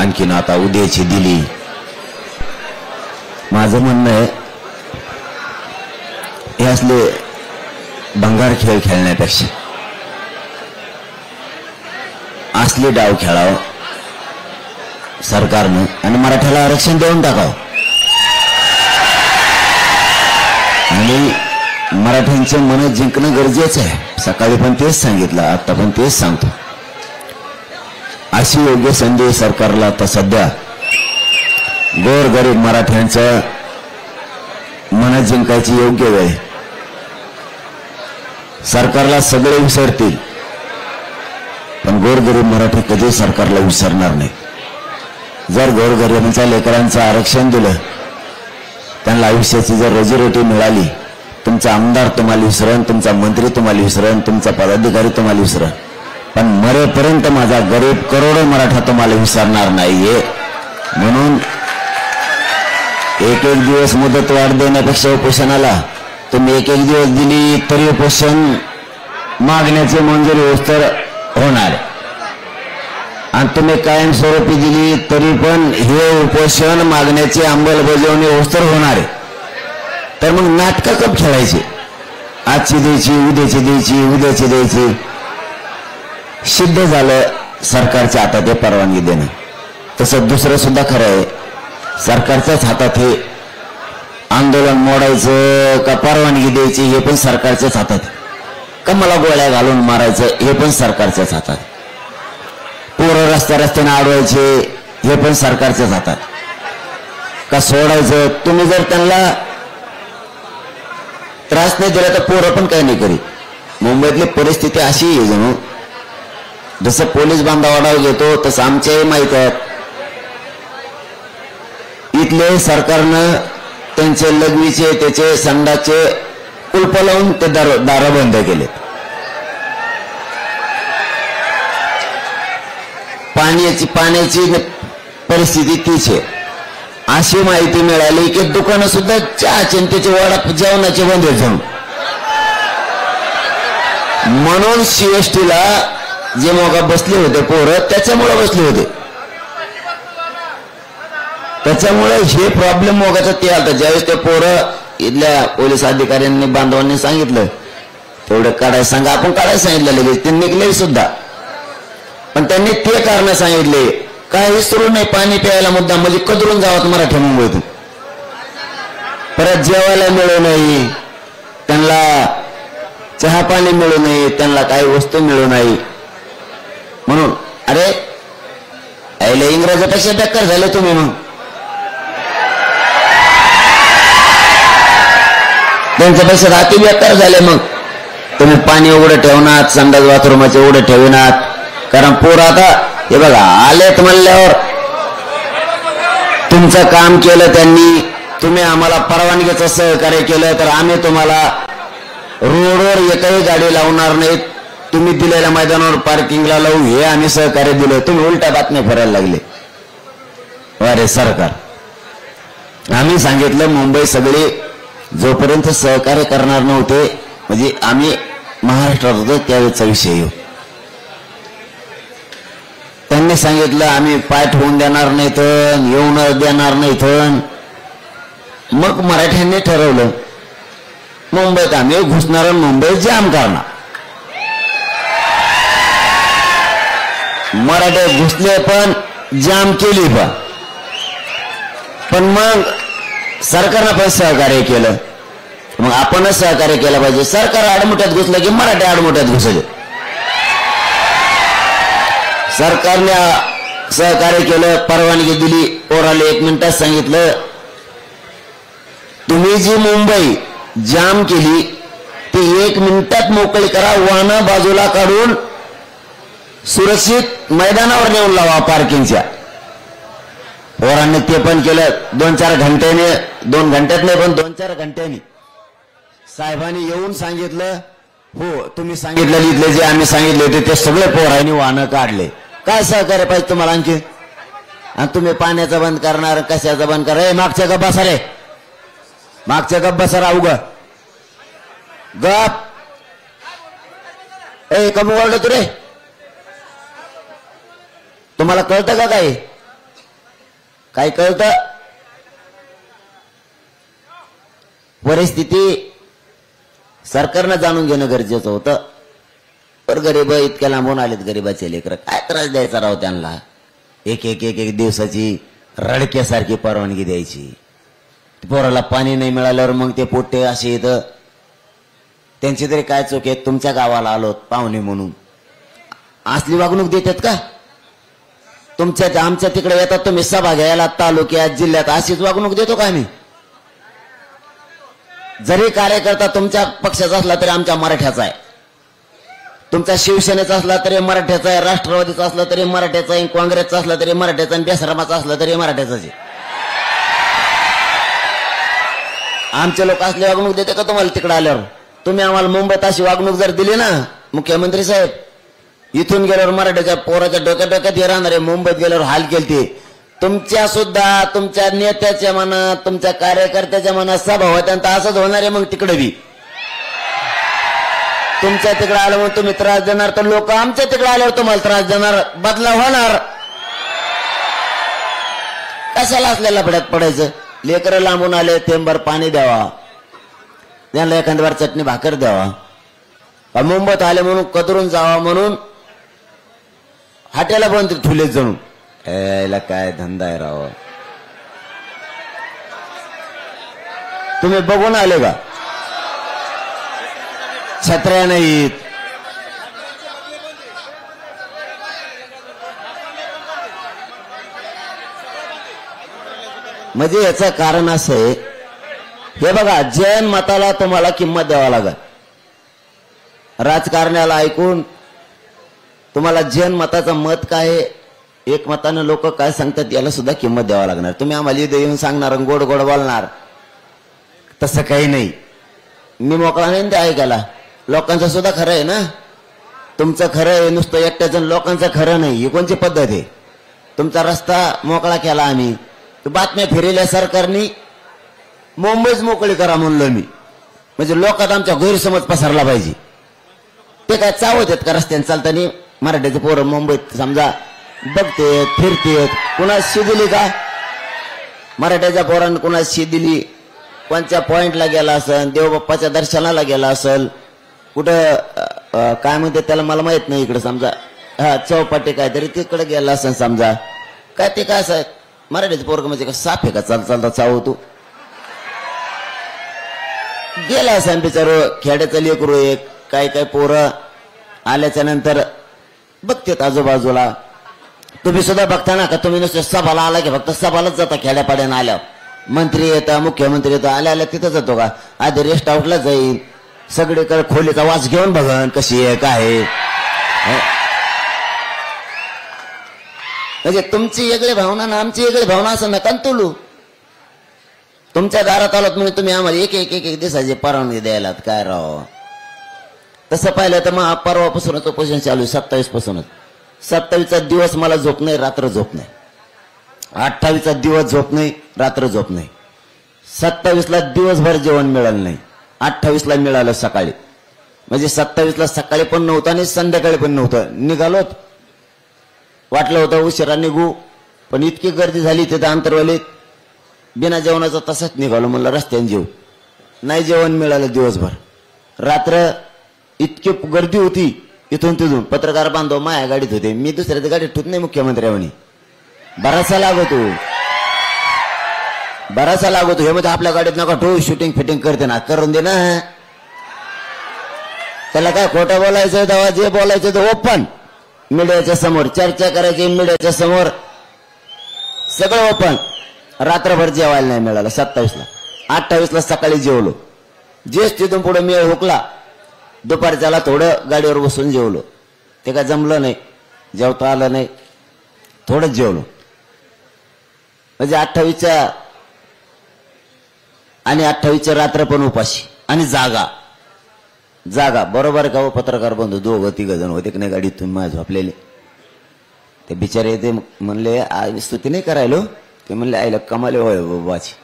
आणखीन आता उद्याची दिली. माझं म्हणणं आहे हे असले भंगार खेळ खेळण्यापेक्षा असले डाव खेळावं सरकारनं आणि मराठ्याला आरक्षण देऊन टाकावं आणि मराठ्यांचे मन जिंकणं गरजेचं आहे. सकाळी पण तेच सांगितलं, आता पण तेच सांगतो. अशी योग्य संधी सरकारला आता सध्या गोरगरीब मराठ्यांचं मन जिंकायची योग्य वेळ. सरकारला सगळे विसरतील पण गोरगरीब मराठी कधी सरकारला विसरणार नाही. जर गोरगरिबांच्या लेकरांचं आरक्षण दिलं, त्यांना आयुष्याची जर रोजीरोटी मिळाली, तुमचा आमदार तुम्हाला विसरण, तुमचा मंत्री तुम्हाला विसरण, तुमचा पदाधिकारी तुम्हाला विसरण, पण मरेपर्यंत माझा गरीब करोडो मराठा तुम्हाला विसरणार नाहीये. म्हणून एक एक दिवस मुदत वाढ देण्यापेक्षा उपोषणाला तुम्ही एक एक दिवस दिली तरी उपोषण मागण्याची मंजुरी होस्तर होणार आणि तुम्ही कायमस्वरूपी दिली तरी पण हे उपोषण मागण्याची अंमलबजावणी होस्तर होणार आहे. तर मग नाटकं कप खेळायची, आजची द्यायची, उद्याची द्यायची, उद्याची द्यायची. सिद्ध झालं सरकारच्या हातात हे परवानगी देणं. तसं दुसरं सुद्धा खरं आहे, सरकारच्याच हातात हे आंदोलन मोडायचं का परवानगी द्यायची हे पण सरकारच्याच हातात, का मला गोळ्या घालून मारायचं हे पण सरकारच्याच हातात, पोरं रस्त्याने अडवायचे हे पण सरकारच्याच हातात, का सोडायचं. तुम्ही जर त्यांना त्रास नाही दिला तर पोरं पण काही नाही करीत. मुंबईतली परिस्थिती अशी आहे जणू जसं पोलीस बांधावाडाव घेतो तसं आमच्याही माहित आहेत. इथले सरकारनं त्यांचे लघवीचे त्याचे संडाचे कुलप लावून ते दार बंद केले. पाण्याची परिस्थिती तीच आहे. अशी माहिती मिळाली की दुकानं सुद्धा चहाचे त्याचे वडा जेवणाचे बंद झाले. म्हणून सीएसटीला जे मोगा बसले होते पोरं त्याच्यामुळे बसले होते. त्याच्यामुळे हे प्रॉब्लेम मोगाचं ते आलं. ज्यावेळेस ते पोरं इथल्या पोलीस अधिकाऱ्यांनी बांधवांनी सांगितलं तेवढं काढायला सांगा, आपण काढायला सांगितलं लगेच ते निघले सुद्धा. पण त्यांनी ते कारण सांगितले काही सुरू नाही, पाणी प्यायला मुद्दा म्हणजे कदरून जावं मराठा मुंबईतून. परत जेवायला मिळू नाही, त्यांना चहा पाणी मिळू नये, त्यांना काही वस्तू मिळू नाही. म्हणून अरे यायला इंग्रजापेक्षा बेकार झाले तुम्ही. मग त्यांच्यापेक्षा अति बेकार झाले. मग तुम्ही पाणी उघडं ठेवणार, संडास बाथरूमाचे उघडं ठेवणार. कारण पोर आता हे बघा आलेत म्हणल्यावर तुमचं काम केलं त्यांनी, तुम्ही आम्हाला परवानगीचं सहकार्य केलं तर आम्ही तुम्हाला रोडवर एकही गाडी लावणार नाहीत. तुम्ही दिलेल्या मैदानावर पार्किंगला लावू हे आम्ही सहकार्य दिलं, तुम्ही उलट्या बातम्या फिरायला लागले. अरे सरकार, आम्ही सांगितलं मुंबई सगळे जोपर्यंत सहकार्य करणार नव्हते म्हणजे आम्ही महाराष्ट्रात होतो त्यावेळेचा विषय येऊ. त्यांनी सांगितलं आम्ही पाठ होऊन देणार नाहीत, येऊन देणार नाहीत. मग मराठ्यांनी ठरवलं मुंबईत आम्ही घुसणार, मुंबईत जाम करणार. मराठे घुसले पण जाम केली पण मग सरकारनं पण सहकार्य केलं. मग आपणच सहकार्य केलं पाहिजे. सरकार आडमुठ्यात घुसलं की मराठे आडमुठ्यात घुसले. सरकारने सहकार्य केलं, परवानगी दिली. पोराला 1 मिनिटात सांगितलं तुम्ही जी मुंबई जाम केली ती 1 मिनिटात मोकळी करा, वाहनं बाजूला काढून सुरक्षित मैदानावर नेऊन लावा पार्किंगच्या. पोरांनी ते पण केलं. 2-4 घंट्याने, 2 घंट्यात नाही पण 2-4 घंट्याने साहेबांनी येऊन सांगितलं हो तुम्ही सांगितलं इथले जे आम्ही सांगितले होते ते सगळे पोरांनी वाहनं काढले. काय सहकार्य पाहिजे तुम्हाला आणखी? आणि तुम्ही पाण्याचा बंद करणार, कशाचा बंद करा? मागच्या गप्प बसा रे, मागच्या गप्प बसा राहू ग गप. कमी ओरडत रे, तुम्हाला कळतं का काय? काय कळतं? परिस्थिती सरकारनं जाणून घेणं गरजेचं होतं. तर गरीब इतक्या लांबून आलेत, गरीबाचे लेकर, काय त्रास द्यायचा राव त्यांना? एक एक एक एक दिवसाची रडक्यासारखी परवानगी द्यायची. पोराला पाणी नाही मिळाल्यावर मग ते पोटे असे येतं. त्यांची तरी काय चूक आहे? तुमच्या गावाला आलो पाहुणे म्हणून असली वागणूक देतात का? तुमच्या आमच्या तिकडे येतात तुम्ही सभा घ्यायला तालुक्यात जिल्ह्यात, अशीच वागणूक देतो का आम्ही? जरी कार्यकर्ता तुमच्या पक्षाचा असला तरी आमच्या मराठ्याचा आहे, तुमचा शिवसेनेचा असला तरी मराठ्याचा आहे, राष्ट्रवादीचा असला तरी मराठ्याचा आहे, काँग्रेसचा असला तरी मराठ्याचा आहे, बेसरामाचा असला तरी मराठ्याचाच आहे. आमचे लोक असले वागणूक देते का तुम्हाला तिकडे आल्यावर? तुम्ही आम्हाला मुंबईत अशी वागणूक जर दिली ना मुख्यमंत्री साहेब, इथून गेल्यावर मराठ्याच्या पोराच्या डोक्यात हे राहणार आहे, मुंबईत गेल्यावर हाल केलते. तुमच्या सुद्धा तुमच्या नेत्याच्या मनात, तुमच्या कार्यकर्त्याच्या मनात सभा होत्यांत असंच होणार आहे. मग तिकडे बी तुमच्या तिकडे आलं म्हणून तुम्ही त्रास देणार, तर लोक आमच्या तिकडे आल्यावर तुम्हाला त्रास देणार, बदला होणार. कशाला असलेला पड्यात पडायचं? लेकर लांबून आले, थेंबर पाणी द्यावा, त्यांना एखाद्या बार चटणी भाकर द्यावा. मुंबईत आले म्हणून कदरून जावा म्हणून हाट्याला बंद ठुले जणू. याला काय धंदा आहे राव? तुम्ही बघून आले का? छत्र्या नाहीत, म्हणजे याचं कारण असं आहे, हे बघा, जैन मताला तुम्हाला किंमत द्यावा लागेल. राजकारण्याला ऐकून तुम्हाला जैन मताचं मत काय आहे, एक मतानं लोक काय सांगतात याला सुद्धा किंमत द्यावा लागणार. तुम्ही आम्हाला इथं येऊन सांगणार, गोड गोड बोलणार, तसं काही नाही. मी मोकळा नाही ते ऐकायला. लोकांचं सुद्धा खरं आहे ना, तुमचं खरं आहे नुसतं एकट्याचं, लोकांचं खरं नाही. ही कोणची पद्धत आहे? तुमचा रस्ता मोकळा केला आम्ही, बातम्या फिरवल्या सरकारनी, मुंबईच मोकळी करा म्हणलं मी, म्हणजे लोकात आमच्या गैरसमज पसरला पाहिजे. ते काय चावत आहेत का रस्त्याने चालताना? मराठ्याचे पोरं मुंबईत समजा बघतेत, फिरतेत, कुणा शी दिली का? मराठ्याच्या पोरांना कुणा शी दिली? कोणत्या पॉइंटला गेला असेल, देवबाप्पाच्या दर्शनाला गेला असेल, कुठं काय म्हणते त्याला मला माहित नाही, इकडे समजा हा चौपाटी काहीतरी तिकडे गेला असेल समजा. काय ते काय असं मराठीचं पोरग म्हणजे का साफ आहे का? चालता चावतो गेला असेल बिचारो. खेड्याचं लेकरू एक, काय काय पोरं आल्याच्या नंतर बघतेत आजूबाजूला. तुम्ही सुद्धा बघता ना का? तुम्ही नुसतं सभाला आला की फक्त सभालाच जाता? खेड्यापाड्यानं आल्यावर मंत्री येतात, मुख्यमंत्री येतात, आल्या तिथं जातो का? आधी रेस्ट आउटला जाईल, सगळीकडे खोलीचा वास घेऊन बघन कशी आहे काय आहे. म्हणजे तुमची वेगळी भावना ना आमची वेगळी भावना असं नका तुलू. तुमच्या दारात आलात म्हणून तुम्ही आम्हाला एक एक एक एक दिवसाची परवानगी द्यायलात काय राव? तसं पाहिलं तर मग परवापासूनच उपोषण चालू आहे, 27 पासूनच. 27चा दिवस मला झोप नाही, रात्र झोप नाही. 28चा दिवस झोप नाही, रात्र झोप नाही. 27ला दिवसभर जेवण मिळालं नाही, 28ला मिळालं सकाळी. म्हणजे 27ला सकाळी पण नव्हतं आणि संध्याकाळी पण नव्हतं. निघालोत, वाटलं होतं उशिरा निघू, पण इतकी गर्दी झाली तिथं आंतरवालीत, बिना जेवणाचं तसंच निघालो. म्हणलं रस्त्याने जेव, नाही जेवण मिळालं दिवसभर. रात्र इतकी गर्दी होती, इथून तिथून पत्रकार बांधव माया गाडीत होते, मी दुसऱ्याच्या गाडीत ठेवत नाही. मुख्यमंत्र्यावणी बराचसा लागतो, बराचसा लागतो. हे म्हणजे आपल्या गाडीत नका ठेवू, शूटिंग फिटिंग करते ना, करून दे ना. त्याला काय खोटं बोलायचं तेव्हा जे बोलायचं ते ओपन, मीडियाच्या समोर चर्चा करायची, मीडियाच्या समोर सगळं ओपन. रात्रभर जेवायला नाही मिळालं 27ला. 28ला सकाळी जेवलो, जेच तिथून पुढे मेळ हुकला. दुपारच्याला थोडं गाडीवर बसून जेवलो, ते काय जमलं नाही, जेवता आलं नाही, थोडंच जेवलो. म्हणजे 28च्या आणि 28च्या रात्र पण उपाशी आणि जागा जागा. बरोबर का हो पत्रकार बंधू? दोघं तिघ जण होते की नाही गाडीत, तुम्ही माझ्या झोपलेले. ते बिचारे ते म्हणले स्तुती नाही करायलो, ते म्हणले आईला कमाले होय बाबाची.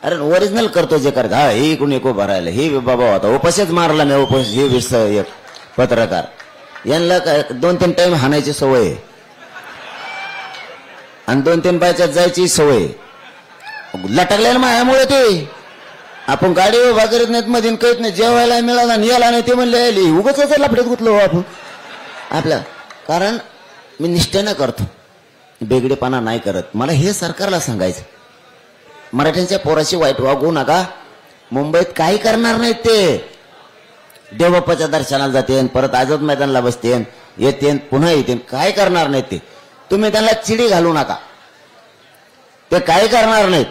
अरे ओरिजिनल करतो जे करत. हा हे कोणी एको भरायला हे बाबा होता, उपाशीच मारला मी. उपास हे विस एक पत्रकार यांना काय 2-3 टाइम हाणायची सवय आहे. आणि 2-3 बायच्यात जायची सवय लटकलेलं मायामुळे ते आपण गाडी उभा करीत नाहीत मधीन कळत नाही जेवायला मिळाला आणि याला नाही ते म्हणले उगाच लफड्यात गुतलो आपण आपल्या कारण मी निष्ठेनं करतो बेगडेपणा नाही करत मला हे सरकारला सांगायचं मराठ्यांच्या पोराशी वाईट वागू नका मुंबईत काही करणार नाहीत ते देवबाप्पाच्या दर्शनाला जाते परत आझाद मैदानाला बसते येते पुन्हा येते काय करणार नाहीत ते तुम्ही त्यांना चिडी घालू नका ते काय करणार नाहीत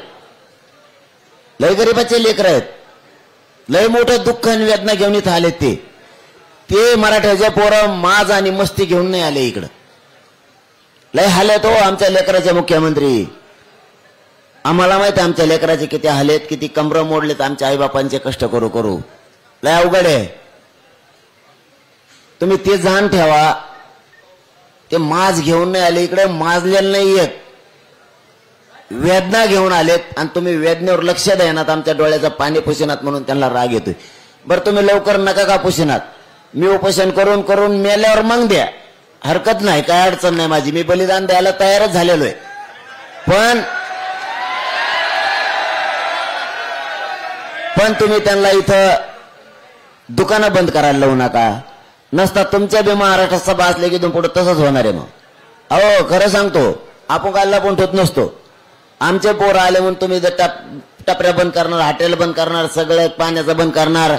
लय गरीबाचे लेकर आहेत लय मोठं दुःख आणि वेदना घेऊन इथं आले ते मराठ्याचे पोरं माज आणि मस्ती घेऊन नाही आले इकडं लय हाल आहेत हो आमच्या लेकराचे मुख्यमंत्री आम्हाला माहिती आमच्या लेकराचे किती हाल आहेत किती कमरं मोडलेत आमच्या आईबापांचे कष्ट करू करू लय अवघड आहे तुम्ही ते जाण ठेवा ते माज घेऊन नाही आले इकडे माजलेलं नाही येत वेदना घेऊन आलेत आणि तुम्ही वेदनेवर लक्ष द्यानात आमच्या डोळ्याचं पाणी पुसिनात म्हणून त्यांना राग येतोय बरं तुम्ही लवकर नका का पुसिनात मी उपोषण करून करून मेल्यावर मग द्या हरकत नाही काय अडचण नाही माझी मी बलिदान द्यायला तयारच झालेलो आहे पण तुम्ही त्यांना इथं दुकानं बंद करायला लावू नका नसता तुमच्या बी महाराष्ट्रात सभा असले की पुढे तसंच होणार आहे मग अहो खरं सांगतो आपण काय लपून ठेवत नसतो आमचे पोरं आले म्हणून तुम्ही जर टपऱ्या बंद करणार हॉटेल बंद करणार सगळं पाण्याचं बंद करणार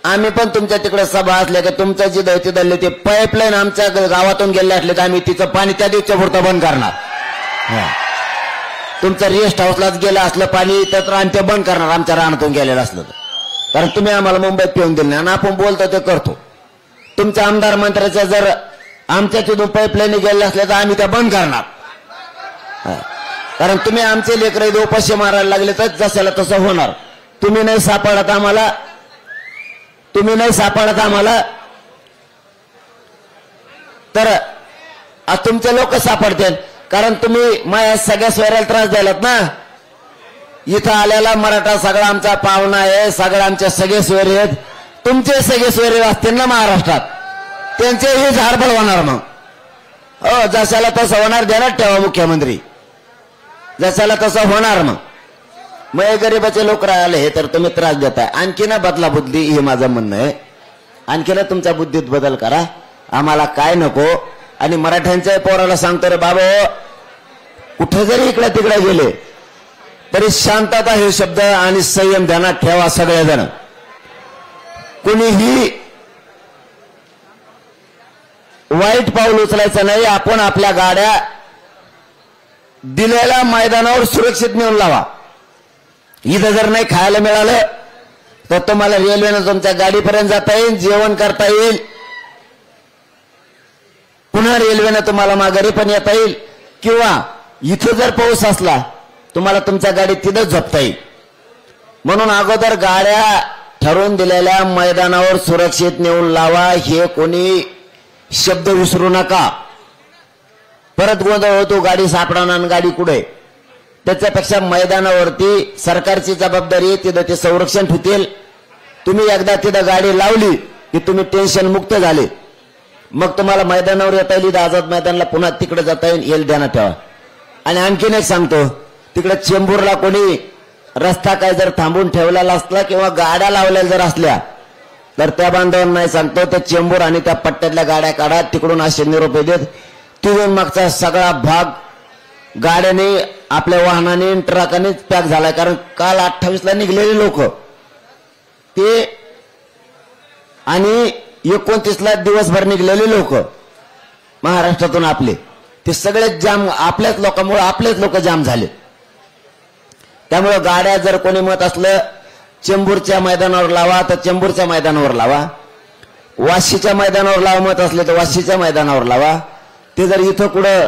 आम्ही पण तुमच्या तिकडे सभा असल्या की तुमच्या जिथं दल्ले ते पाईपलाईन आमच्या गावातून गेले असले तर आम्ही तिचं पाणी त्या दिवशी पुरतं बंद करणार तुमचं रेस्ट हाऊसलाच गेलं असलं पाणी तर आणि ते बंद करणार आमच्या रानातून गेलेलं असलं तर कारण तुम्ही आम्हाला मुंबईत पिऊन दिलं नाही आणि आपण बोलतो ते करतो तुमच्या आमदार मंत्र्याच्या जर आमच्या तिथून पाईपलाईन गेले असले तर आम्ही त्या बंद करणार कारण तुम्ही आमचे लेकर उपाशी मारायला लागले तर जशाला तसं होणार तुम्ही नाही सापडत आम्हाला तर तुमचे लोक सापडतील कारण तुम्ही माझ्या सगळ्या सोयऱ्याला त्रास द्यायलात ना इथं आलेला मराठा सगळा आमचा पाहुणा आहे सगळं आमचे सगळे सोयरे आहेत तुमचे सगळे सोयरे असतील ना महाराष्ट्रात त्यांचेही झाडबड होणार मग हो जशाला तसं होणार देणार ठेवा मुख्यमंत्री जशाला तसं होणार मग गरीबाचे लोक राहिले हे तर तुम्ही त्रास देताय आणखी ना बदला बुद्धी हे माझं म्हणणं आहे आणखी ना तुमच्या बुद्धीत बदल करा आम्हाला काय नको आणि मराठ्यांच्या पोराला सांगतो रे बाबा कुठे जरी इकडे तिकडे गेले तरी शांतता हे शब्द आणि संयम ध्यानात ठेवा सगळेजण कुणीही वाईट पाऊल उचलायचं नाही आपण आपल्या गाड्या दिलेल्या मैदानावर सुरक्षित नेऊन लावा इथं जर नाही खायला मिळालं तर तुम्हाला रेल्वेनं तुमच्या गाडीपर्यंत जाता येईल जेवण करता येईल पुन्हा रेल्वेनं तुम्हाला माघारी पण येता येईल किंवा इथं जर पाऊस असला तुम्हाला तुमच्या गाडीत तिथंच झोपता येईल म्हणून अगोदर गाड्या ठरवून दिलेल्या मैदानावर सुरक्षित नेऊन लावा हे कोणी शब्द विसरू नका परत गोंधळ होतो गाडी सापडणार गाडी कुठे त्याच्यापेक्षा मैदानावरती सरकारची जबाबदारी तिथं ते संरक्षण ठेवतील तुम्ही एकदा तिथं गाडी लावली की तुम्ही टेन्शन मुक्त झाले मग तुम्हाला मैदानावर येता येईल आझाद मैदानाला पुन्हा तिकडे जाता येईल ध्यानात ठेवा आणि आणखीन एक सांगतो तिकडे चेंबूरला कोणी रस्ता काय जर थांबून ठेवलेला असला किंवा गाड्या लावलेल्या जर असल्या तर त्या बांधवांना सांगतो तर चेंबूर आणि त्या पट्ट्यातल्या गाड्या काढा तिकडून 800 रुपये देत तिथून मागचा सगळा भाग गाड्याने आपल्या वाहनाने ट्रकाने पॅक झालाय कारण काल 28ला निघलेले लोक ते आणि 29ला दिवसभर निघलेले लोक महाराष्ट्रातून आपले ते सगळेच जाम आपल्याच लोकांमुळे आपलेच लोक जाम झाले त्यामुळे गाड्या जर कोणी मत असलं चेंबूरच्या मैदानावर लावा तर चेंबूरच्या मैदानावर लावा वाशीच्या मैदानावर लावा मत असले तर वाशीच्या मैदानावर लावा ते जर इथं कुठं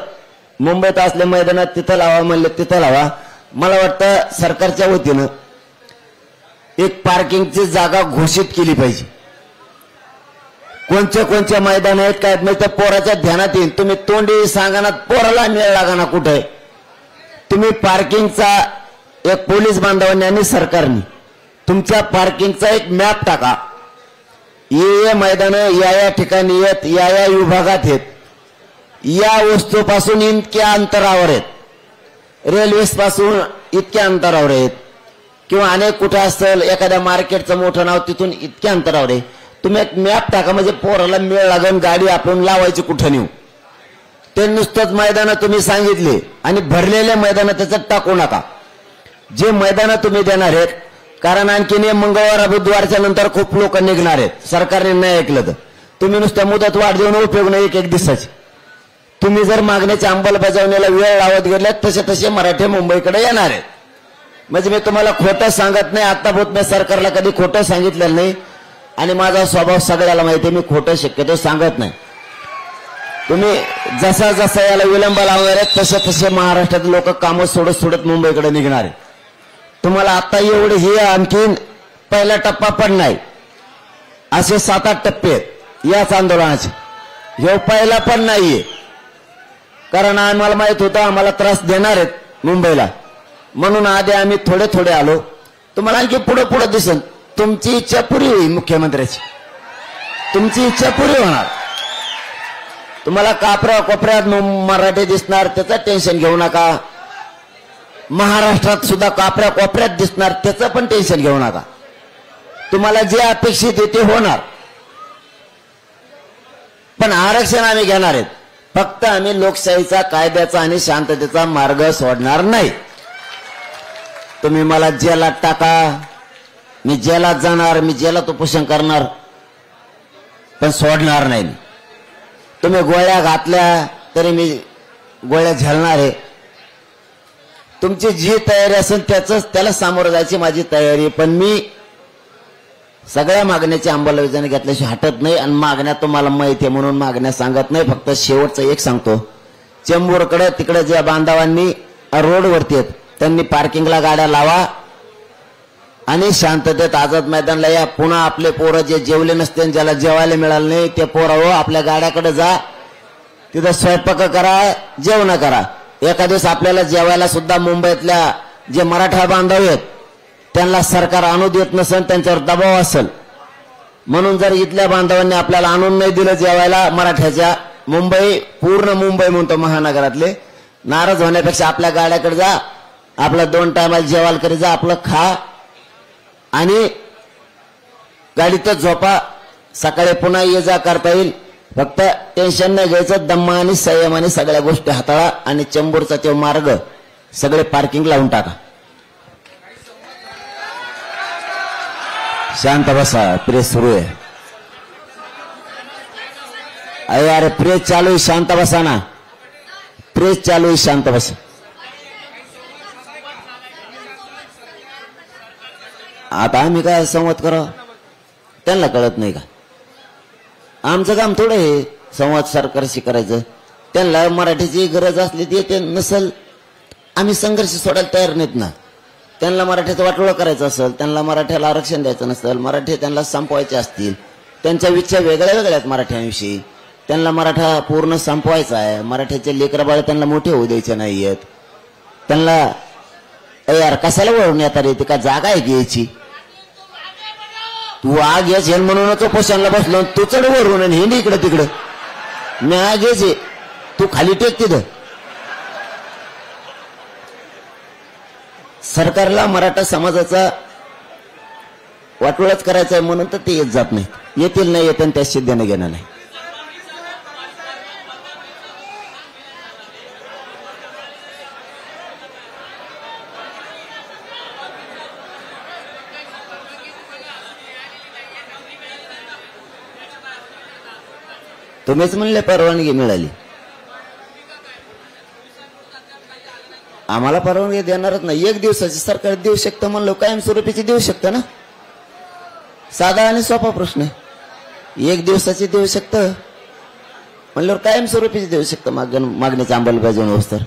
मुंबईत असले मैदानात तिथं लावा म्हणले तिथं लावा मला वाटतं सरकारच्या वतीनं एक पार्किंगची जागा घोषित केली पाहिजे कोणचे मैदान आहेत काय म्हणजे पोराच्या ध्यानात येईल तुम्ही तोंडी सांगा पोराला मिळ लागा ना कुठे तुम्ही पार्किंगचा एक पोलीस बांधवांनी आणि सरकारने तुमच्या पार्किंगचा एक मॅप टाका ये मैदान या ठिकाणी येत या विभागात आहेत या वस्तूपासून इतक्या अंतरावर आहेत रेल्वेस पासून इतक्या अंतरावर आहेत किंवा अनेक कुठे असेल एखाद्या मार्केटचं मोठं नाव तिथून इतक्या अंतरावर आहे. तुम्ही एक मॅप टाका म्हणजे पोराला मेळ लागून गाडी आपण लावायची कुठं नेऊ. ते नुसतंच मैदानं तुम्ही सांगितले आणि भरलेले मैदानं त्याच्यात टाकू नका. जे मैदानं तुम्ही देणार आहेत, कारण आणखीन मंगळवार बुधवारच्या नंतर खूप लोक निघणार आहेत. सरकारने नाही ऐकलं तर तुम्ही नुसत्या मुदत वाढ देऊन उपयोग नाही एक दिवसाची. तुम्ही जर मागण्याच्या अंमलबजावणीला वेळ लावत गेल्यात तसे तसे मराठी मुंबईकडे येणार आहेत. म्हणजे मी तुम्हाला खोटं सांगत नाही. आतापर्यंत मी सरकारला कधी खोटं सांगितलेलं नाही आणि माझा स्वभाव सगळ्याला माहिती आहे. मी खोटं शक्यतो सांगत नाही. तुम्ही जसा जसा याला विलंब लावणार आहेत तसे तसे महाराष्ट्रात लोक कामं सोडत सोडत मुंबईकडे निघणार आहेत. तुम्हाला आता एवढे हे आणखीन पहिला टप्पा पण नाही, असे 7-8 टप्पे आहेत याच आंदोलनाचे. हे पहिला पण नाहीये, कारण आम्हाला माहित होतं आम्हाला त्रास देणार आहेत मुंबईला, म्हणून आधी आम्ही थोडे थोडे आलो. तुम्हाला आणखी पुढे पुढे दिसन. तुमची इच्छा पुरी होईल मुख्यमंत्र्याची, तुमची इच्छा पुरी होणार. तुम्हाला कोपऱ्यात मराठी दिसणार त्याचं टेन्शन घेऊ नका. महाराष्ट्रात सुद्धा कोपऱ्यात दिसणार त्याचं पण टेन्शन घेऊ नका. तुम्हाला जे अपेक्षित आहे ते होणार. पण आरक्षण आम्ही घेणार आहेत. फक्त आम्ही लोकशाहीचा, कायद्याचा आणि शांततेचा मार्ग सोडणार नाही. तुम्ही मला जेलात टाका, मी जेलात जाणार, मी जेलात उपोषण करणार, पण सोडणार नाही. तुम्ही गोळ्या घातल्या तरी मी गोळ्या झेलणार आहे. तुमची जी तयारी असेल त्याला सामोरं जायची माझी तयारी. पण मी सगळ्या मागण्याची अंमलबजावणी घेतल्याशिवाय हटत नाही. आणि मागण्या तुम्हाला माहिती आहे म्हणून मागण्या सांगत नाही. फक्त शेवटचं एक सांगतो, चेंबूरकडे तिकडे ज्या बांधवांनी रोडवरती आहेत त्यांनी पार्किंगला गाड्या लावा आणि शांततेत आझाद मैदानला या. पुन्हा आपले पोरं जे जेवले नसते, ज्याला जेवायला मिळालं नाही ते पोरं आपल्या गाड्याकडे जा, तिथं स्वयंपाक करा, जेवण करा. एका दिवस आपल्याला जेवायला सुद्धा मुंबईतल्या जे मराठा बांधव आहेत त्यांना सरकार आणू देत नसेल, त्यांच्यावर दबाव असेल, म्हणून जर इथल्या बांधवांनी आपल्याला आणून नाही दिलं जेवायला मराठ्याच्या, पूर्ण मुंबई म्हणतो महानगरातले, नाराज होण्यापेक्षा आपल्या गाड्याकडे जा, आपलं 2 टायमाला जेवायला करी जा, आपलं खा आणि गाडीतच झोपा, सकाळी पुन्हा ये जा करता येईल. फक्त टेन्शन नाही घ्यायचं, दम्मा आणि संयमाने सगळ्या गोष्टी हाताळा आणि चेंबूरचा तो मार्ग सगळे पार्किंग लावून टाका. शांत बसा, प्रेस सुरू आहे. अरे प्रेस चालू आहे, शांत बसा ना. प्रेस चालू आहे, शांत बसा. आता आम्ही काय संवाद करावं त्यांना कळत नाही का? आमचं काम थोडं आहे संवाद सरकारशी करायचं. त्यांना मराठीची गरज असली ती ते नसल, आम्ही संघर्ष सोडायला तयार नाहीत ना. त्यांना मराठीचं वाटोळं करायचं असेल, त्यांना मराठ्याला आरक्षण द्यायचं नसेल, मराठी त्यांना संपवायचे असतील, त्यांच्या इच्छा वेगळ्या वेगळ्या आहेत मराठ्यांविषयी, त्यांना मराठा पूर्ण संपवायचा आहे, मराठ्याचे लेकरबाळ त्यांना मोठे होऊ द्यायचे नाहीयेत, त्यांना यार कशाला वळून येता रे, ती का जागा आहे घ्यायची? तू आग याच हे म्हणूनच उपोषणाला बसलो, तू चढ वरून आणि हिंड इकडं तिकडं. मी आग यायचे, तू खाली टेक तिथं. सरकारला मराठा समाजाचा वाटोळाच करायचा आहे म्हणून तर ते येत जात नाही. येतील नाही येत त्या सिद्धीने घेणं नाही. तुम्हीच म्हणले परवानगी मिळाली, आम्हाला परवानगी देणारच नाही. 1 दिवसाची सरकार देऊ शकतं म्हणलं, कायमस्वरूपीची देऊ शकतं ना. साधा आणि सोपा प्रश्न आहे. 1 दिवसाची देऊ शकतं म्हणल्यावर कायमस्वरूपीची देऊ शकतं. मागणीची अंमलबजावणी होस तर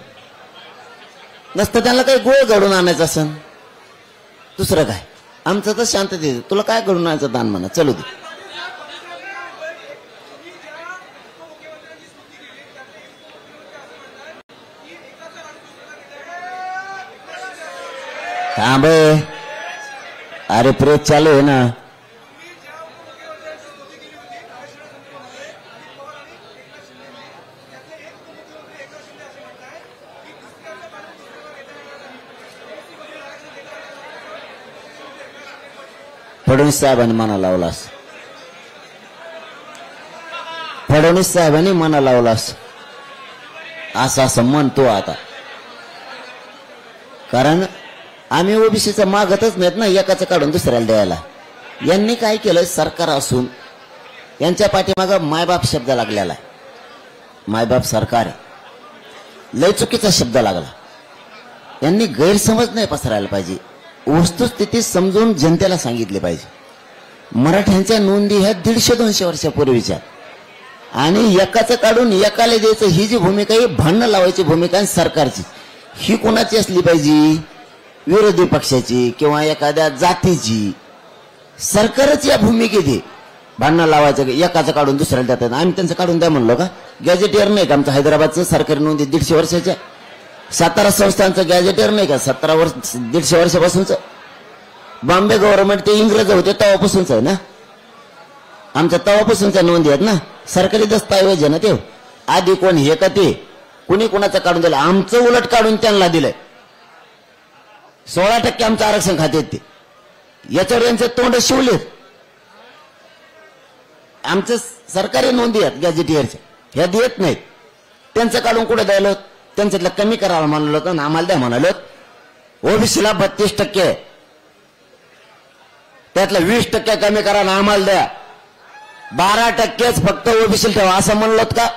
नसतं. त्यांना काही गोळ घडून आणायचं असं दुसरं काय. आमचं तर शांतते, तुला काय घडून आणायचं दान म्हणा, चलू दे. थांब, अरे प्रेस चालू आहे ना. फडणवीस साहेबांनी मना लावलास, फडणवीस साहेबांनी मना लावलास असं म्हणतो आता. कारण आम्ही ओबीसीचं मागतच नाहीत ना एकाचं काढून दुसऱ्याला द्यायला. यांनी काय केलं, सरकार असून यांच्या पाठीमागं मायबाप शब्द लागलेला आहे. मायबाप सरकार आहे, लय चुकीचा शब्द लागला. यांनी गैरसमज नाही पसरायला पाहिजे, वस्तुस्थिती समजून जनतेला सांगितले पाहिजे. मराठ्यांच्या नोंदी ह्या 150-200 वर्षापूर्वीच्या, आणि एकाचं काढून एकाला द्यायचं ही जी भूमिका आहे, भांडणं लावायची भूमिका आहे सरकारची. ही कोणाची असली पाहिजे, विरोधी पक्षाची किंवा एखाद्या जातीची. सरकारच या भूमिकेत आहे, भांडणं लावायचं, एकाचं काढून दुसऱ्याला देतात. आम्ही त्यांचं काढून द्या म्हणलो का? गॅजेटियर नाही का आमचं हैदराबादचं सरकारी नोंदी 150 वर्षाच्या? सातारा संस्थांचं गॅजेटियर नाही का 150 वर्षापासूनचं? बॉम्बे गव्हर्नमेंट ते इंग्रज होते तेव्हापासूनच आहे ना, आमच्या तेव्हापासूनच्या नोंदी आहेत ना, सरकारी दस्तावेज आहे ना ते. आधी कोण हे का ते कुणी कोणाचं काढून दिलं? आमचं उलट काढून त्यांना दिलंय. 16% आमचं आरक्षण खात्यात ते, याच्यावर यांचे तोंड शिवलेत. आमचं सरकारी नोंदी आहेत गॅजेटियरच्या, ह्या देत नाहीत. त्यांचं काढून कुठे द्यायला? त्यांच्यातलं कमी करायला म्हणालो होतं ना, आम्हाला द्या म्हणालो. ओबीसीला 32%, त्यातलं 20% कमी करा ना आम्हाला द्या. 12%च फक्त ओबीसीला ठेवा असं म्हणलोत का?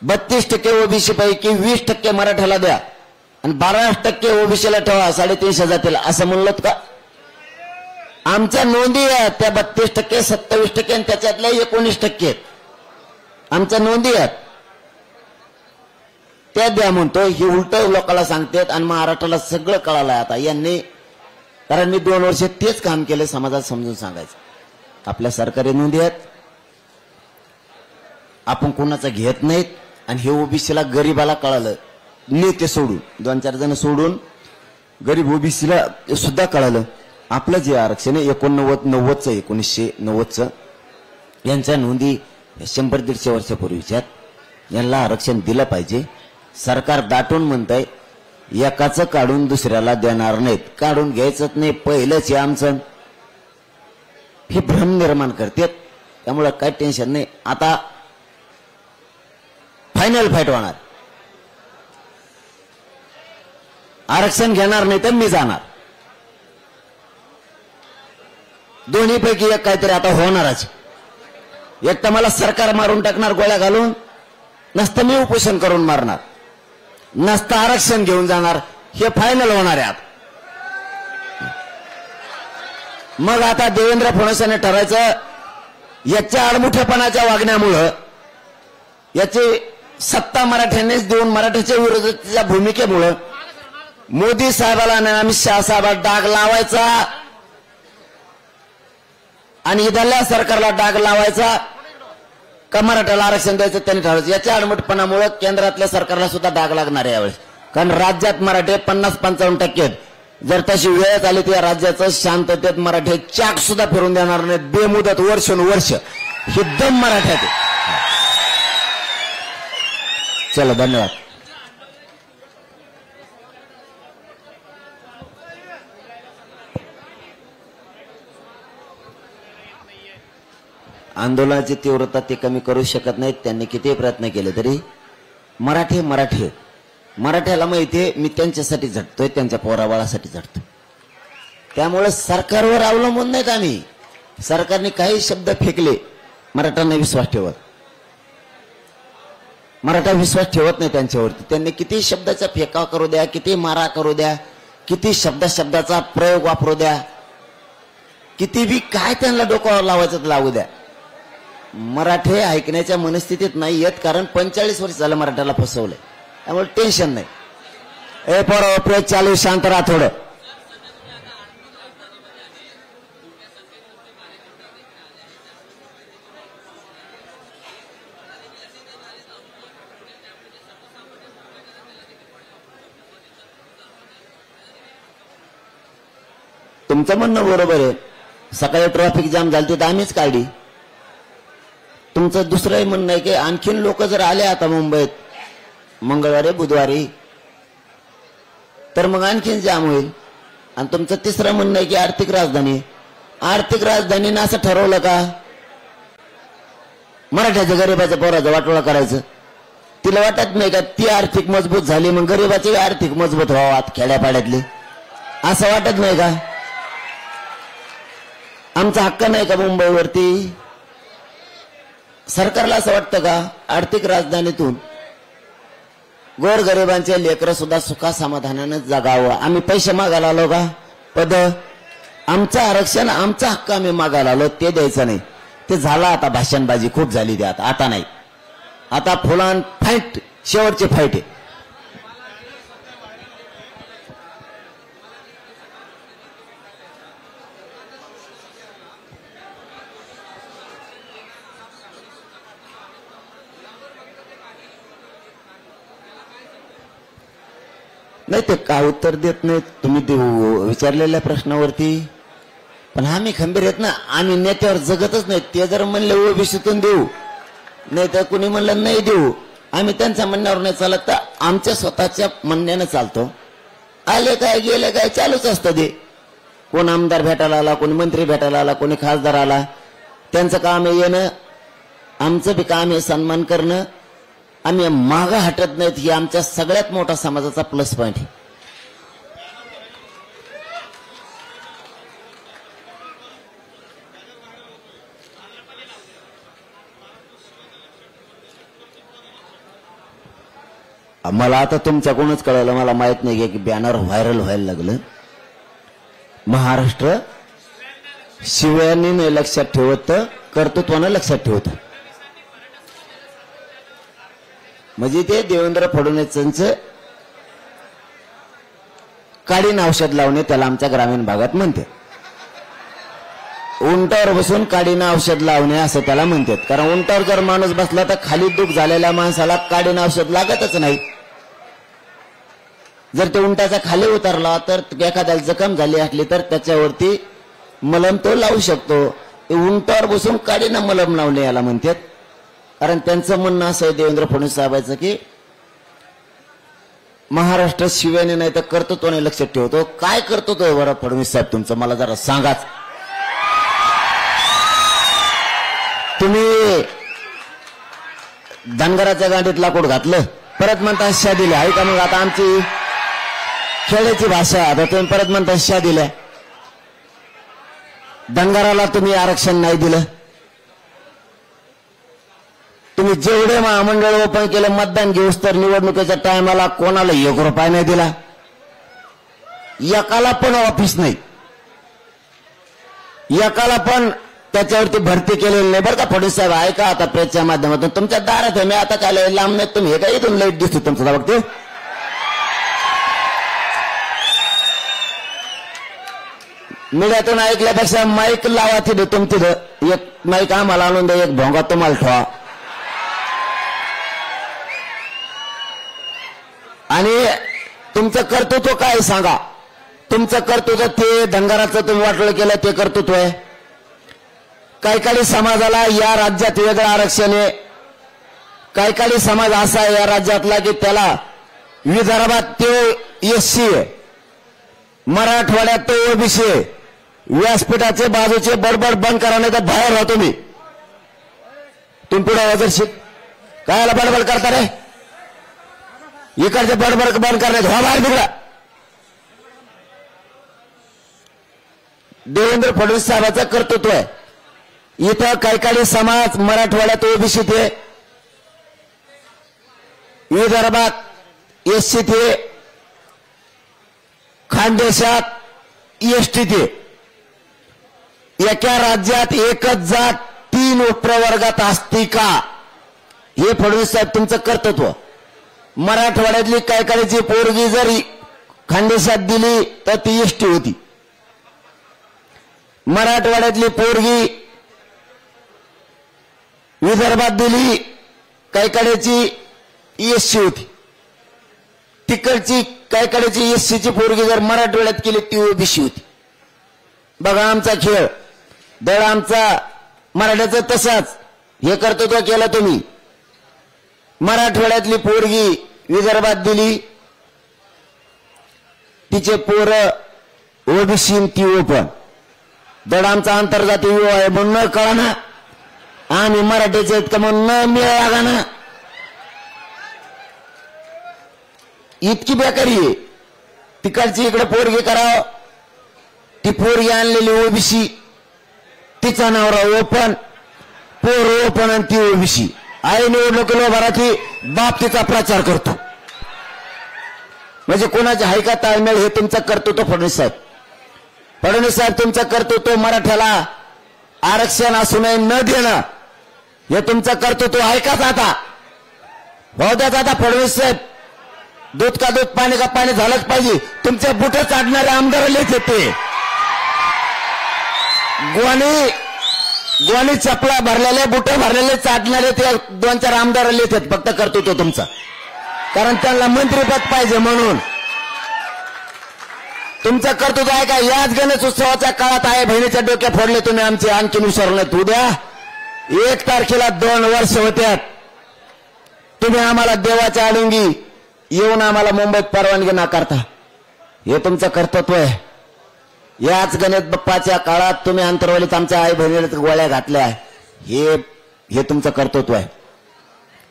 32% ओबीसी पैकी 20% मराठ्याला द्या आणि 12% ओबीसीला ठेवा, 350 जातील असं म्हणलोत का? आमच्या नोंदी आहेत त्या 32%, 27% आणि त्याच्यातल्या 19% आमच्या नोंदी आहेत, त्या द्या म्हणतो. हे उलट लोकांना सांगतात आणि महाराष्ट्राला सगळं कळालंय आता यांनी. कारण मी 2 वर्ष तेच काम केलं, समाजात समजून सांगायचं. आपल्या सरकारी नोंदी आहेत, आपण कोणाचं घेत नाहीत. आणि हे ओबीसीला गरीबाला कळालं, नेते सोडून 2-4 जण सोडून गरीब ओबीसीला सुद्धा कळालं आपलं जे आरक्षण आहे 1990चं 1990चं, यांच्या नोंदी 100-150 वर्षापूर्वीच्या, यांना आरक्षण दिलं पाहिजे. सरकार दाटून म्हणतंय एकाचं काढून दुसऱ्याला देणार नाहीत, काढून घ्यायचंच नाही पहिलंच हे आमचं. हे भ्रम निर्माण करतात, त्यामुळे काही टेन्शन नाही. आता फायनल फाईट होणार, आरक्षण घेणार नाही तर मी जाणार. दोन्हीपैकी एक काहीतरी आता होणारच. एक तर मला सरकार मारून टाकणार गोळ्या घालून, नसतं मी उपोषण करून मारणार, नसतं आरक्षण घेऊन जाणार. हे फायनल होणार आहे आता. मग आता देवेंद्र फडणवीस यांनी ठरायचं, याच्या आडमुठेपणाच्या वागण्यामुळं, याची सत्ता मराठ्यांनीच देऊन मराठ्याच्या विरोधाच्या भूमिकेमुळं मोदी साहेबाला आणि अमित शहा साहेबाला डाग लावायचा आणि इथल्या सरकारला डाग लावायचा का मराठ्याला आरक्षण द्यायचं त्यांनी ठरवायचं. याच्या आडमुठपणामुळे केंद्रातल्या सरकारला सुद्धा डाग लागणार आहे यावेळेस. कारण राज्यात मराठे 50-55% आहेत. जर तशी वेळ आली तर या राज्याचं शांततेत मराठे चाक सुद्धा फिरून देणार नाहीत, बेमुदत वर्षानुवर्ष. ही दम मराठ्यात. चला, धन्यवाद. आंदोलनाची तीव्रता ते कमी करू शकत नाहीत. त्यांनी किती प्रयत्न केले तरी मराठ्याला माहितीये मी त्यांच्यासाठी झटतोय, त्यांच्या पोराबाळासाठी झटतोय. त्यामुळे सरकारवर अवलंबून नाहीत आम्ही. सरकारने काही शब्द फेकले, मराठ्यांना विश्वास ठेवत, मराठा विश्वास ठेवत नाही त्यांच्यावरती. त्यांनी किती शब्दाचा फेकाव करू द्या, किती मारा करू द्या, किती शब्दाचा प्रयोग वापरू द्या, किती बी काय त्यांना डोक्यावर लावायचं लावू द्या, मराठे ऐकण्याच्या मनस्थितीत नाही येत. कारण 45 वर्ष झालं मराठ्याला फसवलंय, त्यामुळे टेन्शन नाही. ए पोरं, प्रेस चालू, शांत राहा थोडं. तुमचं म्हणणं बरोबर आहे. सकाळी ट्रॅफिक जाम झाली तर आम्हीच काढली. तुमचं दुसरंही म्हणणं आहे की आणखीन लोक जर आले आता मुंबईत मंगळवारी बुधवारी तर मग आणखीन जाम होईल. आणि तुमचं तिसरं म्हणणं आहे की आर्थिक राजधानी. आर्थिक राजधानीनं असं ठरवलं का मराठ्याच्या गरीबाच्या पोराचा वाटोळा करायचं? तिला वाटत नाही का ती आर्थिक मजबूत झाली मग गरीबाची आर्थिक मजबूत व्हावात खेड्यापाड्यातली, असं वाटत नाही का? आमचा हक्क नाही का मुंबईवरती? सरकारला असं वाटतं का आर्थिक राजधानीतून गोरगरिबांचे लेकरं सुद्धा सुखा समाधानानं जगावं? आम्ही पैसे मागायला आलो का? पद? आमचं आरक्षण आमचा हक्क आम्ही मागायला आलो, ते द्यायचं नाही. ते झालं आता, भाषणबाजी खूप झाली ते आता नाही. आता फुलान फाईट, शेवटची फाईट आहे. नाही ते का उत्तर देत नाहीत तुम्ही ते विचारलेल्या प्रश्नावरती? पण आम्ही खंबीर आहेत ना, आम्ही नेत्यावर जगतच नाही. ते जर म्हणले ओबीसीतून देऊ, नाही तर कुणी म्हणलं नाही देऊ, आम्ही त्यांच्या म्हणण्यावर नाही चालत, तर आमच्या स्वतःच्या म्हणण्यानं चालतो. आले काय गेले काय चालूच असतं ते. कोण आमदार भेटायला आला, कोणी मंत्री भेटायला आला, कोणी खासदार आला, त्यांचं काम आहे येणं, आमचं बी काम आहे सन्मान करणं. आम्ही मागं हटत नाहीत, ही आमच्या सगळ्यात मोठा समाजाचा प्लस पॉइंट आहे. मला आता तुमच्याकडूनच कळलं, मला माहित नाही की बॅनर व्हायरल व्हायला लागलं. महाराष्ट्र शिव्याने लक्षात ठेवत, कर्तृत्वानं लक्षात ठेवत. म्हणजे ते देवेंद्र फडणवीसांचं काडीन औषध लावणे, त्याला आमच्या ग्रामीण भागात म्हणते. उंटावर बसून काडीनं औषध लावणे असं त्याला म्हणतात. कारण उंटावर जर माणूस बसला तर खाली दुख झालेल्या माणसाला काडीनं औषध लागतच नाही. जर ते उंटाचा खाली उतरला तर एखाद्याला जखम झाली असली तर त्याच्यावरती मलम तो लावू शकतो. उंटावर बसून काडीनं मलम लावणे याला म्हणतात. कारण त्यांचं म्हणणं असं आहे देवेंद्र फडणवीस साहेबांचं की महाराष्ट्र शिव्याने नाही तर कर्तृत्वाने लक्षात ठेवतो. काय कर्तृत्व आहे बरं फडणवीस साहेब तुमचं, मला जरा सांगाच. तुम्ही धनगराच्या गाडीत लाकूड घातलं, परत म्हणता शिया दिल्या. आहे का? मग आता आमची खेड्याची भाषा, आता तुम्ही परत म्हणता शिया दिल्या. धनगराला तुम्ही आरक्षण नाही दिलं. तुम्ही जेवढे महामंडळ ओपन केलं मतदान घेऊस तर निवडणुकीच्या टायमाला कोणाला 1 रुपया नाही दिला. एकाला पण ऑफिस नाही, एकाला पण त्याच्यावरती भरती केलेली नाही बरं का. फडणवीस साहेब ऐका, आता प्रेसच्या माध्यमातून तुमच्या दारात आहे मी, आता काय लांब नाही तुम्ही, हे काय इथून लाईट दिसतो तुमचं बघते. मीडियातून ऐकल्यापेक्षा माईक लावा तिथे तुमचं, एक माईक आम्हाला आणून द्या, एक भोंगा तुम्हाला ठेवा. आणि तुमचं कर्तृत्व काय सांगा? तुमचं कर्तृत्व ते धनगराचं तुम्ही वाटलं केलं ते कर्तृत्व आहे. काही समाजाला या राज्यात वेगळं आरक्षण आहे. काही समाज असा आहे या राज्यातला की त्याला विदर्भात तो एससी आहे, मराठवाड्यात तो ओबीसी आहे. व्यासपीठाचे बाजूचे बडबड बंद करा नाही तर बाहेर राहतो मी. तुम्ही पुढे वजरशील कायला बडबड करता रे? इकडचे बडबड बंद करण्यात व्हा बाहेर तिकडा. देवेंद्र फडणवीस साहेबांचं कर्तृत्व आहे. इथं काही समाज मराठवाड्यात ओबीसी थे, विदर्भात एससी थे, खानदेशात एसटी थे. एका राज्यात एकच जात 3 उपप्रवर्गात असती का? हे फडणवीस साहेब तुमचं कर्तृत्व. मराठवाड्यातली कायकाळीची पोरगी जर खानदेशात दिली तर ती एसटी होती. मराठवाड्यातली पोरगी विदर्भात दिली कायकाळीची एससी होती. तिकडची कायकाळीची एससीची पोरगी जर मराठवाड्यात केली ती ओबीसी होती. बघा आमचा खेळ, दळ आमचा मराठ्याचं तसाच. हे कर्तृत्व केलं तुम्ही. मराठवाड्यातली पोरगी विदर्भात दिली, तिचे पोरं ओबीसी ती ओपन दड आमचा आंतरजातीय विवाह आहे म्हणून न कळा ना, आम्ही मराठीचे आहेत का म्हणून न मिळा लागा ना, इतकी बेकारी आहे. तिकडची इकडे पोरगी करावं, ती पोरगी आणलेली ओबीसी, तिचा नवरा ओपन, पोर ओपन आणि ती ओबीसी. आई निवडणुकीला भराची बाप तिचा प्रचार करतो. म्हणजे कोणाचे हाय का ताळमेळ हे तुमचं कर्तृत्व फडणवीस साहेब. फडणवीस साहेब तुमचं कर्तृत्व मराठ्याला आरक्षण असू नये न देणं हे तुमचं कर्तृत्व आहे का? आता हो द्या आता फडणवीस साहेब, दूध का दूध पाणी का पाणी झालंच पाहिजे. तुमच्या बुट चाटणारे आमदार लेत येते, गोणी चपला भरलेले बुट भरलेले चाटणारे ते 2-4 आमदार लेत आहेत. फक्त कर्तृत्व तुमचं, कारण त्यांना मंत्रीपद पाहिजे म्हणून. तुमचं कर्तृत्व आहे का? याच गणेश उत्सवाच्या काळात आहे बहिणीच्या डोक्या फोडले तुम्ही आमचे, आणखी विसरले. उद्या 1 तारखेला 2 वर्ष होत्यात. तुम्ही आम्हाला देवाच्या आडुंगी येऊन आम्हाला मुंबईत परवानगी नाकारता. हे तुमचं कर्तृत्व आहे. याच गणेश बाप्पाच्या काळात तुम्ही अंतरवलीत आमच्या आई बहिणीला गोळ्या घातल्या. हे तुमचं कर्तृत्व आहे.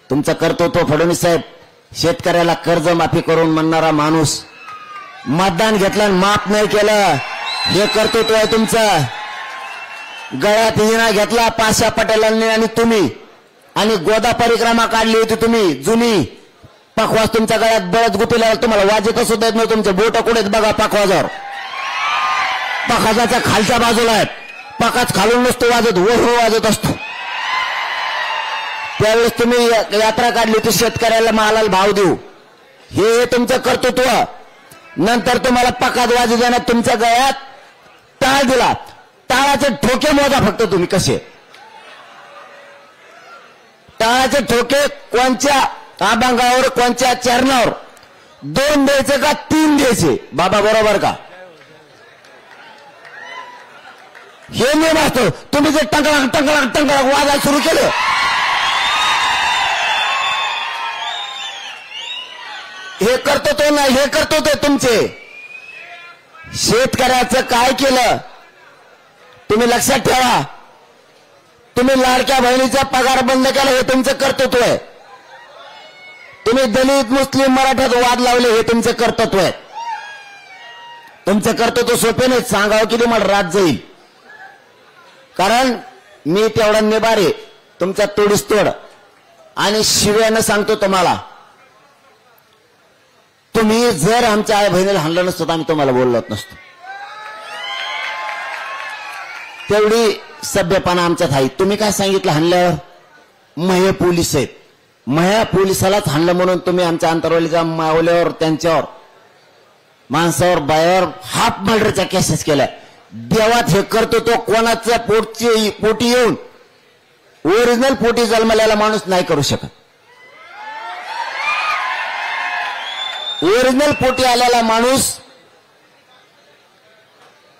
तुमचं कर्तृत्व फडणवीस साहेब, शेतकऱ्याला कर्जमाफी करून म्हणणारा माणूस, मतदान घेतलं आणि माफ नाही केलं, हे कर्तृत्व आहे तुमचं. गळ्यात हिना घेतला पाशा पटेलांनी आणि तुम्ही, आणि गोदा परिक्रमा काढली होती तुम्ही जुनी. पखवाज तुमच्या गळ्यात बळच गुतवल्यावर तुम्हाला वाजत सुद्धा येत नाही. तुमचे बोट कुठेच बघा पखवाजावर, पखाजाच्या खालच्या बाजूला आहेत. पखाज खालून नसतो वाजत, वर वाजत असतो. त्यावेळेस तुम्ही यात्रा काढली होती शेतकऱ्याला मालाला भाव देऊ, हे तुमचं कर्तृत्व. नंतर तुम्हाला पखाज वाजू देण्यात तुमच्या गळ्यात टाळ दिला. टाळाचे ठोके मोजा फक्त तुम्ही कसे. टाळाचे ठोके कोणत्या अभंगावर, कोणत्या चरणावर, 2 द्यायचे का 3 द्यायचे? बाबा बरोबर का? हे नियम असतो. तुम्ही जे टंकळाक टंकळाक टंकळाक वाजायला सुरू केलं, हे कर्तृत्व नाही, हे कर्तृत्व तुमचे. शेतकऱ्याचं काय केलं तुम्ही लक्षात ठेवा. तुम्ही लाडक्या बहिणीचा पगार बंद केला, हे तुमचं कर्तृत्व आहे. तुम्ही दलित मुस्लिम मराठ्यात वाद लावले, हे तुमचं कर्तृत्व आहे. तुमचं कर्तृत्व सोपे नाही. सांगावं की तुम्हाला रात जाईल, कारण मी तेवढा निबारे तुमच्या तोडीस तोड. आणि शिव्यानं सांगतो तुम्हाला, तुम्ही जर आमच्या आई बहिणीला हाणलं नसतं तर आम्ही तुम्हाला बोललोच नसतो. तेवढी सभ्यपणा आमच्यात आहे. तुम्ही काय सांगितलं हाणल्यावर? महे पोलीस आहेत, मह्या पोलिसालाच हाणलं म्हणून तुम्ही आमच्या अंतरवलीच्या मावल्यावर, त्यांच्यावर, माणसावर, बायावर हाफ मर्डरच्या केसेस केल्या. देवात हे करतो तो कोणाच्या पोटी येऊन ओरिजिनल पोटी जन्मलेला माणूस नाही करू शकत. ओरिजिनल पोटी आलेला माणूस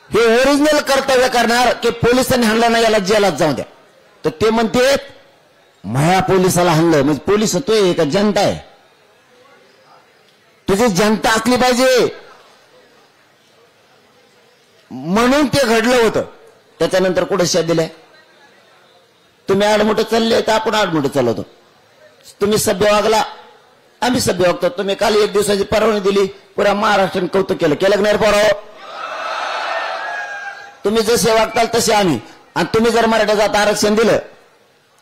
हे ओरिजिनल कर्तव्य करणार की पोलिसांनी हाणलं नाही याला जेलात जाऊ द्या. तर ते म्हणते मह्या पोलिसाला हाणलं म्हणजे पोलीस होतोय का जनता आहे? तुझी जनता असली पाहिजे म्हणून ते घडलं होतं. त्याच्यानंतर कुठे शब्द दिलाय? तुम्ही आडमुठे चालले तर आपण आडमुठे चालवतो. तुम्ही सभ्य वागला, आम्ही सभ्य वागतो. तुम्ही काल 1 दिवसाची परवानगी दिली, पुऱ्या महाराष्ट्राने कौतुक केलं. केलं की नाही पोराव? तुम्ही जसे वागताल तसे आम्ही. आणि तुम्ही जर मराठ्याचं आरक्षण दिलं,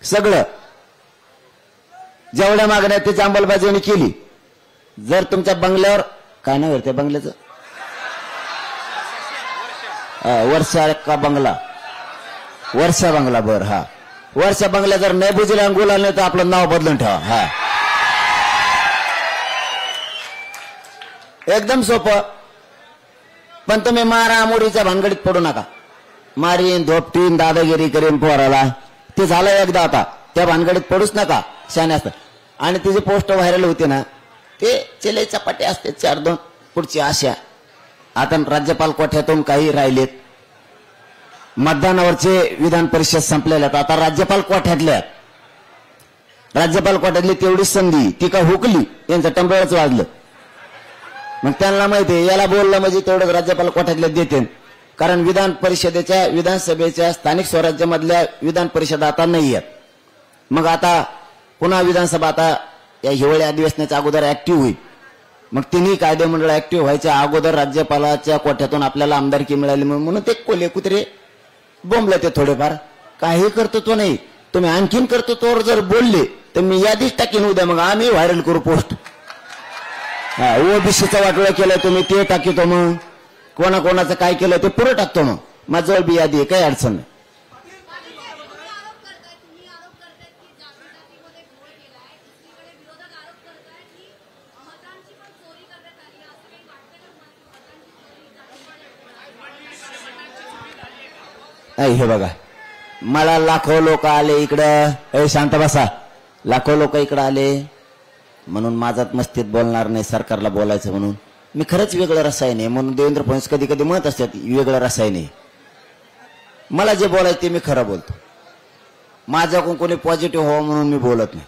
सगळं जेवढ्या मागण्या त्याची अंमलबजावणी केली, जर तुमच्या बंगल्यावर, काय नाव आहे त्या बंगल्याचं? वर्षा का बंगला? वर्षा बंगला. बर, हा वर्षा बंगला जर नाही बुजला अंगुला नाही तर आपलं नाव बदलून ठेवा. हा एकदम सोपं. पण तुम्ही मारा मोरीच्या भानगडीत पडू नका. मारीन, धोपटीन, दादागिरी करीन पोराला, ते झालं एकदा. आता त्या भानगडीत पडूच नका, शाने असतात. आणि तिचे पोस्ट व्हायरल होते ना, ते चेले चपाटे असते 4-2 पुढची आशा. आता राज्यपाल कोठ्यातून काही राहिलेत. मतदानावरचे विधान परिषद संपलेल्या, आता राज्यपाल कोठ्यातल्या. राज्यपाल कोठ्यातली तेवढीच संधी ती का हुकली, यांचं टंबळच वाजलं. मग त्यांना माहिती आहे याला बोललं म्हणजे तेवढंच राज्यपाल कोठ्यातले देते, कारण विधान परिषदेच्या विधानसभेच्या स्थानिक स्वराज्यामधल्या विधान परिषद आता नाही आहेत. मग आता पुन्हा विधानसभा आता या हिवाळी अधिवेशनाच्या अगोदर ऍक्टिव्ह होईल. मग तिन्ही कायदेमंडळ ऍक्टिव्ह व्हायच्या अगोदर राज्यपालाच्या कोठ्यातून आपल्याला आमदारकी मिळाली म्हणून ते कोले कुत्रे बोंबले ते थोडेफार. काही कर्तृत्व नाही. तुम्ही आणखीन कर्तृत्वावर जर बोलले तर मी यादीच टाकीन उद्या, मग आम्ही व्हायरल करू पोस्ट. ओबीसीचं वाटोळं केलं तुम्ही ते टाकितो, मग कोणाकोणाचं काय केलं ते पुरं टाकतो. मग माझ्याजवळ बी यादी आहे, काही अडचण नाही. हे बघा, मला लाखो लोक आले इकडं, शांत बसा, लाखो लोक इकडं आले म्हणून माझाच मस्तीत बोलणार नाही, सरकारला बोलायचं म्हणून. मी खरंच वेगळं रसायन आहे म्हणून देवेंद्र फडणवीस कधी कधी म्हणत असतात वेगळं रसायन आहे. मला जे बोलायचं ते मी खरं बोलतो. माझ्याकडून कोणी पॉझिटिव्ह व्हावं म्हणून मी बोलत नाही.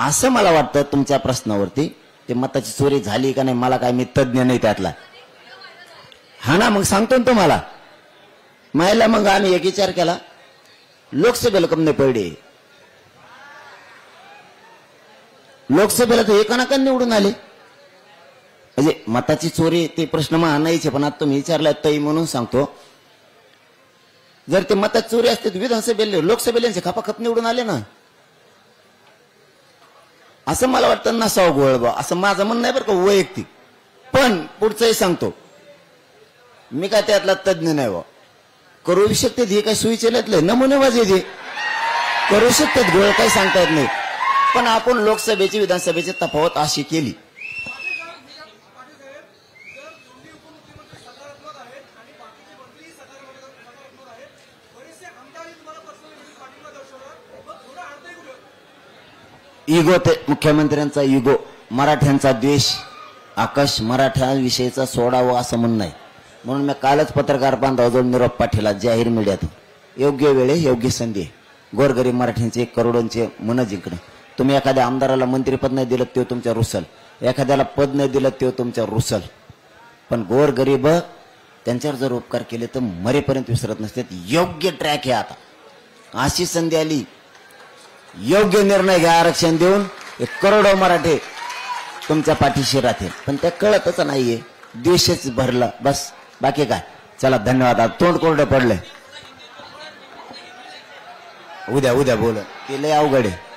असं मला वाटतं तुमच्या प्रश्नावरती. ते मताची चोरी झाली का नाही मला काय, मी तज्ज्ञ नाही त्यातला. हा ना, मग सांगतो ना तुम्हाला. महिला मग आम्ही एक विचार केला, लोकसभेला कम नाही पडले, लोकसभेला तर एकानाका निवडून आले. म्हणजे मताची चोरी ते प्रश्न मग आणायचे, पण आता तुम्ही विचारला तई म्हणून सांगतो. जर ते मताची चोरी असते तर विधानसभेला लोकसभेला खपाखप निवडून आले ना. असं मला वाटतं नसावं गोळ बा, असं माझं म्हणणं नाही बरं का वैयक्तिक. पण पुढचंही सांगतो, मी काय त्यातला तज्ज्ञ नाही बा. करू शकते हे काय सुविचारले नमुनेबाजी जे करू शकतात, गोळ काही सांगता येत नाही. पण आपण लोकसभेची विधानसभेची तफावत अशी केली. इगो, ते मुख्यमंत्र्यांचा इगो, मराठ्यांचा द्वेष, आकाश मराठ्यांविषयीचा सोडावं असं म्हणणं आहे. म्हणून मी कालच पत्रकार बांधवाजवळ निरोप पाठवला जाहीर मीडियात. योग्य वेळे योग्य संधी, गोरगरीब मराठ्यांचे करोडोंचे मन जिंकणं. तुम्ही एखाद्या आमदाराला मंत्रीपद नाही दिलं ते तुमच्या रुसल, एखाद्याला पद नाही दिलं ते तुमच्या रुसल. पण गोरगरीब त्यांच्यावर जर उपकार केले तर मरेपर्यंत विसरत नसते. योग्य ट्रॅक आहे आता, अशी संधी आली, योग्य निर्णय घ्या, आरक्षण देऊन करोडो मराठे तुमच्या पाठीशी राहतील. पण त्या कळतच नाहीये, द्वेषच भरला बस, बाकी काय. चला धन्यवाद. तोंड कोरडं पडलंय, उद्या बोल, ते लय अवघड आहे.